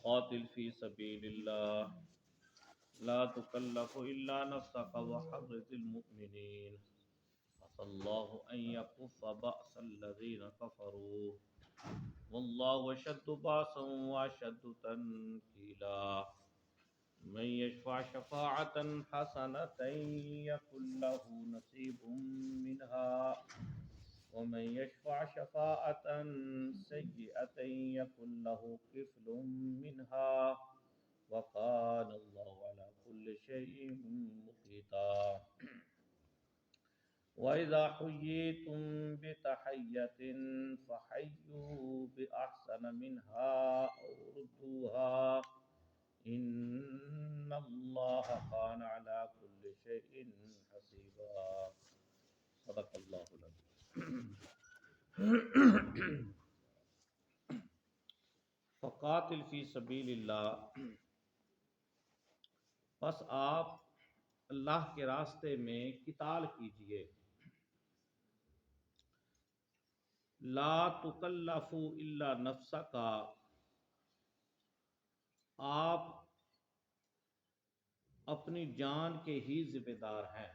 قاتل فی سبیل اللہ لا تکلف الا نفسك وحرض المؤمنین عسى الله ان يكف بأس الذين كفروا والله اشد بأسا واشد تنكيلا من يشفع شفاعة حسنة يكن له نصيب منها ومن يشفع شفاعة سيئة يكن له كفل منها وكان الله على كل شيء مقيتا وإذا حييتم بتحية فحيوا بأحسن منها أو ردوها إن الله كان على كل شيء حسيبا صدق الله العظيم فقاتل فی سبیل اللہ، بس آپ اللہ کے راستے میں قتال کیجئے. لا تکلف الا نفسک، آپ اپنی جان کے ہی ذمہ دار ہیں.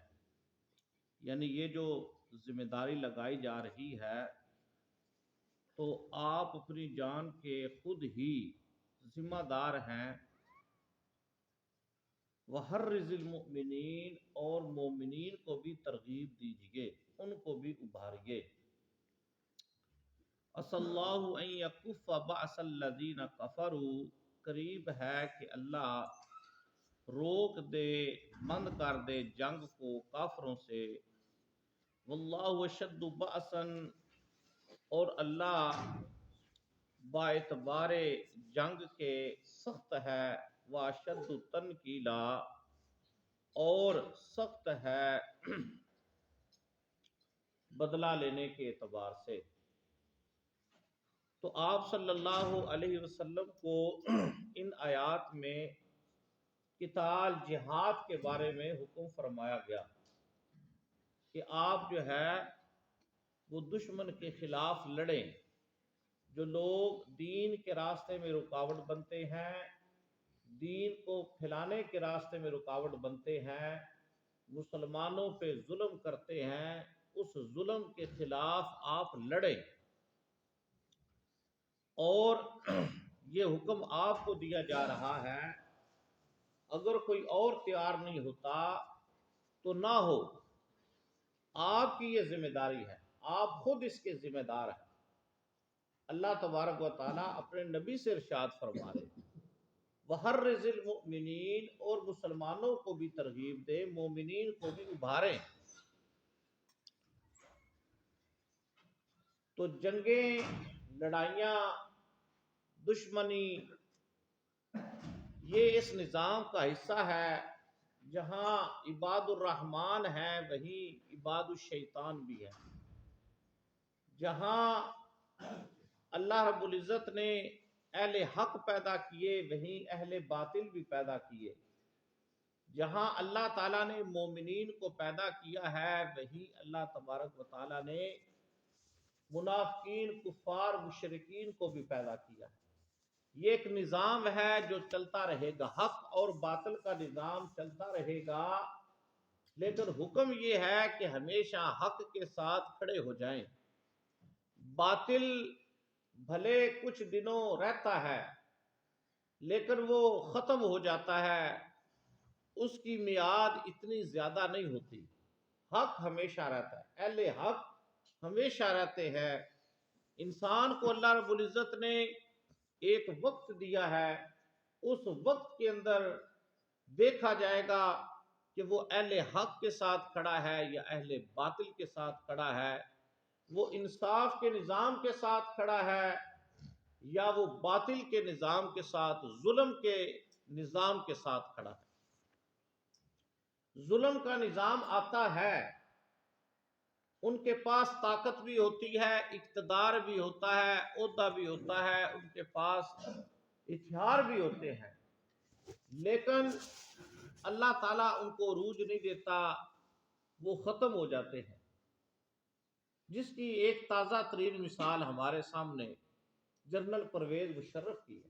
یعنی یہ جو ذمہ داری لگائی جا رہی ہے تو آپ اپنی جان کے خود ہی ذمہ دار ہیں. وحرض المؤمنین، اور مومنین کو بھی ترغیب دیجئے، ان کو بھی ابھاریے. عسى اللہ ان یکف بأس الذین کفروا، قریب ہے کہ اللہ روک دے، بند کر دے جنگ کو کافروں سے. واللہ اشد بأسا، اور اللہ با اعتبار جنگ کے سخت ہے. واشد تنکیلا، اور سخت ہے بدلہ لینے کے اعتبار سے. تو آپ صلی اللہ علیہ وسلم کو ان آیات میں قتال جہاد کے بارے میں حکم فرمایا گیا کہ آپ جو ہے وہ دشمن کے خلاف لڑیں. جو لوگ دین کے راستے میں رکاوٹ بنتے ہیں، دین کو پھیلانے کے راستے میں رکاوٹ بنتے ہیں، مسلمانوں پہ ظلم کرتے ہیں، اس ظلم کے خلاف آپ لڑیں. اور یہ حکم آپ کو دیا جا رہا ہے. اگر کوئی اور تیار نہیں ہوتا تو نہ ہو، آپ کی یہ ذمہ داری ہے، آپ خود اس کے ذمہ دار ہیں. اللہ تبارک و تعالیٰ اپنے نبی سے ارشاد فرما رہے وحرض المؤمنین، اور مسلمانوں کو بھی ترغیب دے، مومنین کو بھی ابھاریں. تو جنگیں، لڑائیاں، دشمنی، یہ اس نظام کا حصہ ہے. جہاں عباد الرحمن ہیں وہیں عباد الشیطان بھی ہے. جہاں اللہ رب العزت نے اہل حق پیدا کیے وہیں اہل باطل بھی پیدا کیے. جہاں اللہ تعالیٰ نے مومنین کو پیدا کیا ہے وہیں اللہ تبارک و تعالیٰ نے منافقین، کفار، مشرکین کو بھی پیدا کیا ہے. یہ ایک نظام ہے جو چلتا رہے گا، حق اور باطل کا نظام چلتا رہے گا. لیکن حکم یہ ہے کہ ہمیشہ حق کے ساتھ کھڑے ہو جائیں. باطل بھلے کچھ دنوں رہتا ہے لیکن وہ ختم ہو جاتا ہے، اس کی میعاد اتنی زیادہ نہیں ہوتی. حق ہمیشہ رہتا ہے، اہل حق ہمیشہ رہتے ہیں. انسان کو اللہ رب العزت نے ایک وقت دیا ہے، اس وقت کے اندر دیکھا جائے گا کہ وہ اہل حق کے ساتھ کھڑا ہے یا اہل باطل کے ساتھ کھڑا ہے، وہ انصاف کے نظام کے ساتھ کھڑا ہے یا وہ باطل کے نظام کے ساتھ، ظلم کے نظام کے ساتھ کھڑا ہے. ظلم کا نظام آتا ہے، ان کے پاس طاقت بھی ہوتی ہے، اقتدار بھی ہوتا ہے، عہدہ بھی ہوتا ہے، ان کے پاس ہتھیار بھی ہوتے ہیں، لیکن اللہ تعالیٰ ان کو عروج نہیں دیتا، وہ ختم ہو جاتے ہیں. جس کی ایک تازہ ترین مثال ہمارے سامنے جنرل پرویز مشرف کی ہے.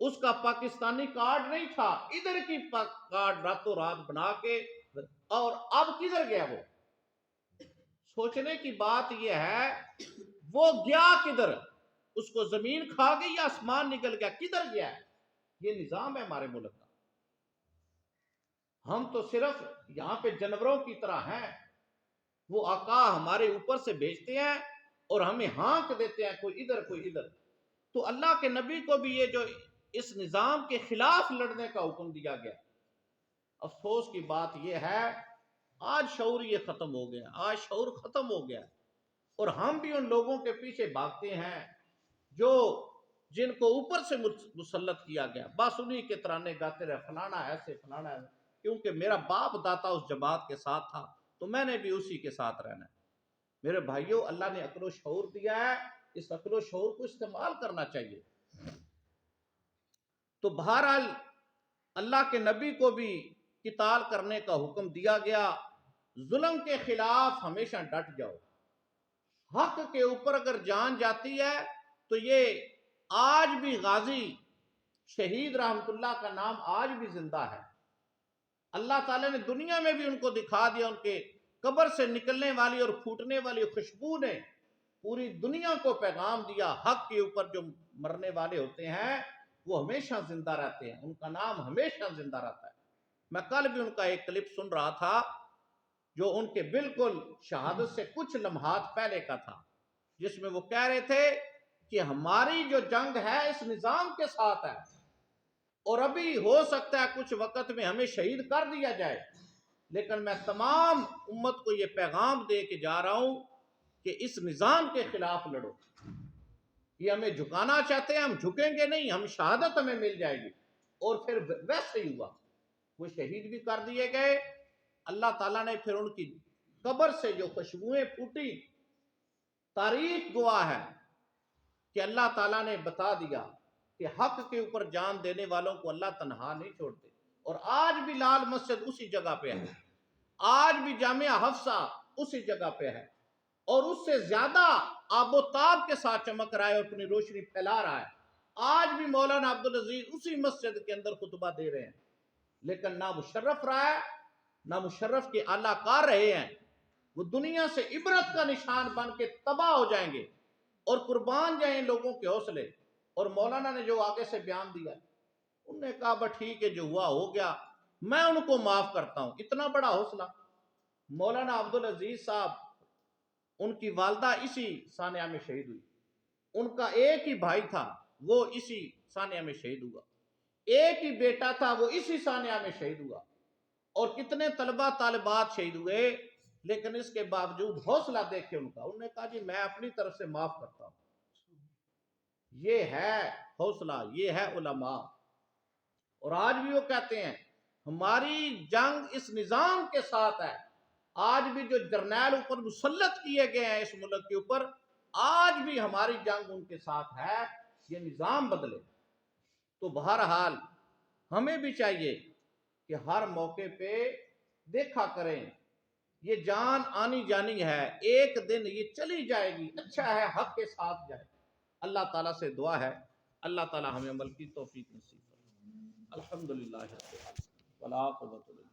اس کا پاکستانی کارڈ نہیں تھا، ادھر کی کارڈ راتوں رات بنا کے، اور اب کدھر گیا وہ؟ سوچنے کی بات یہ ہے وہ گیا کدھر؟ اس کو زمین کھا گئی یا آسمان نکل گیا؟ کدھر گیا ہے؟ یہ نظام ہے ہمارے ملک کا۔ ہم تو صرف یہاں پہ جانوروں کی طرح ہیں، وہ آقا ہمارے اوپر سے بھیجتے ہیں اور ہمیں ہانک دیتے ہیں، کوئی ادھر کوئی ادھر۔ تو اللہ کے نبی کو بھی یہ جو اس نظام کے خلاف لڑنے کا حکم دیا گیا، افسوس کی بات یہ ہے آج شعور یہ ختم ہو گیا، آج شعور ختم ہو گیا، اور ہم بھی ان لوگوں کے پیچھے بھاگتے ہیں جو جن کو اوپر سے مسلط کیا گیا، بس انہی کے ترانے گاتے رہے، فلانا ایسے فلانا ایسے، کیونکہ میرا باپ داتا اس جماعت کے ساتھ تھا تو میں نے بھی اسی کے ساتھ رہنا ہے۔ میرے بھائیوں، اللہ نے عقل و شعور دیا ہے، اس عقل و شعور کو استعمال کرنا چاہیے۔ تو بہرحال اللہ کے نبی کو بھی قتال کرنے کا حکم دیا گیا، ظلم کے خلاف ہمیشہ ڈٹ جاؤ، حق کے اوپر اگر جان جاتی ہے تو یہ آج بھی غازی شہید رحمت اللہ کا نام آج بھی زندہ ہے۔ اللہ تعالیٰ نے دنیا میں بھی ان کو دکھا دیا، ان کے قبر سے نکلنے والی اور پھوٹنے والی خوشبو نے پوری دنیا کو پیغام دیا، حق کے اوپر جو مرنے والے ہوتے ہیں وہ ہمیشہ زندہ رہتے ہیں، ان کا نام ہمیشہ زندہ رہتا ہے۔ میں کل بھی ان کا ایک کلپ سن رہا تھا جو ان کے بالکل شہادت سے کچھ لمحات پہلے کا تھا، جس میں وہ کہہ رہے تھے کہ ہماری جو جنگ ہے اس نظام کے ساتھ ہے، اور ابھی ہو سکتا ہے کچھ وقت میں ہمیں شہید کر دیا جائے، لیکن میں تمام امت کو یہ پیغام دے کے جا رہا ہوں کہ اس نظام کے خلاف لڑو۔ یہ ہمیں جھکانا چاہتے ہیں، ہم جھکیں گے نہیں، ہم شہادت ہمیں مل جائے گی۔ اور پھر ویسے ہی ہوا، وہ شہید بھی کر دیے گئے۔ اللہ تعالیٰ نے پھر ان کی قبر سے جو خوشبوئیں پھوٹی، تاریخ گواہ ہے کہ اللہ تعالیٰ نے بتا دیا کہ حق کے اوپر جان دینے والوں کو اللہ تنہا نہیں چھوڑتے۔ اور آج بھی لال مسجد اسی جگہ پہ ہے، آج بھی جامعہ حفصہ اسی جگہ پہ ہے، اور اس سے زیادہ آب و تاب کے ساتھ چمک رہا ہے اور اپنی روشنی پھیلا رہا ہے۔ آج بھی مولانا عبدالعزیز اسی مسجد کے اندر خطبہ دے رہے ہیں، لیکن نہ مشرف رہا ہے، نہ مشرف کے اعلیٰ کار رہے ہیں۔ وہ دنیا سے عبرت کا نشان بن کے تباہ ہو جائیں گے، اور قربان جائیں لوگوں کے حوصلے۔ اور مولانا نے جو آگے سے بیان دیا، انہوں نے کہا بس ٹھیک ہے، جو ہوا ہو گیا، میں ان کو معاف کرتا ہوں۔ اتنا بڑا حوصلہ! مولانا عبدالعزیز صاحب، ان کی والدہ اسی سانحہ میں شہید ہوئی، ان کا ایک ہی بھائی تھا وہ اسی سانحہ میں شہید ہوا، ایک ہی بیٹا تھا وہ اسی سانحہ میں شہید ہوا، اور کتنے طلبہ طالبات شہید ہوئے، لیکن اس کے باوجود حوصلہ دیکھے ان کا، انہوں نے کہا جی میں اپنی طرف سے معاف کرتا ہوں۔ یہ ہے حوصلہ، یہ ہے علماء۔ اور آج بھی وہ کہتے ہیں ہماری جنگ اس نظام کے ساتھ ہے۔ آج بھی جو جرنیل اوپر مسلط کیے گئے ہیں اس ملک کے اوپر، آج بھی ہماری جنگ ان کے ساتھ ہے، یہ نظام بدلے۔ تو بہرحال ہمیں بھی چاہیے کہ ہر موقع پہ دیکھا کریں، یہ جان آنی جانی ہے، ایک دن یہ چلی جائے گی، اچھا ہے حق کے ساتھ جائے۔ اللہ تعالیٰ سے دعا ہے اللہ تعالیٰ ہمیں عمل کی توفیق نصیب کرے۔ الحمدللہ ولا قوت الا باللہ۔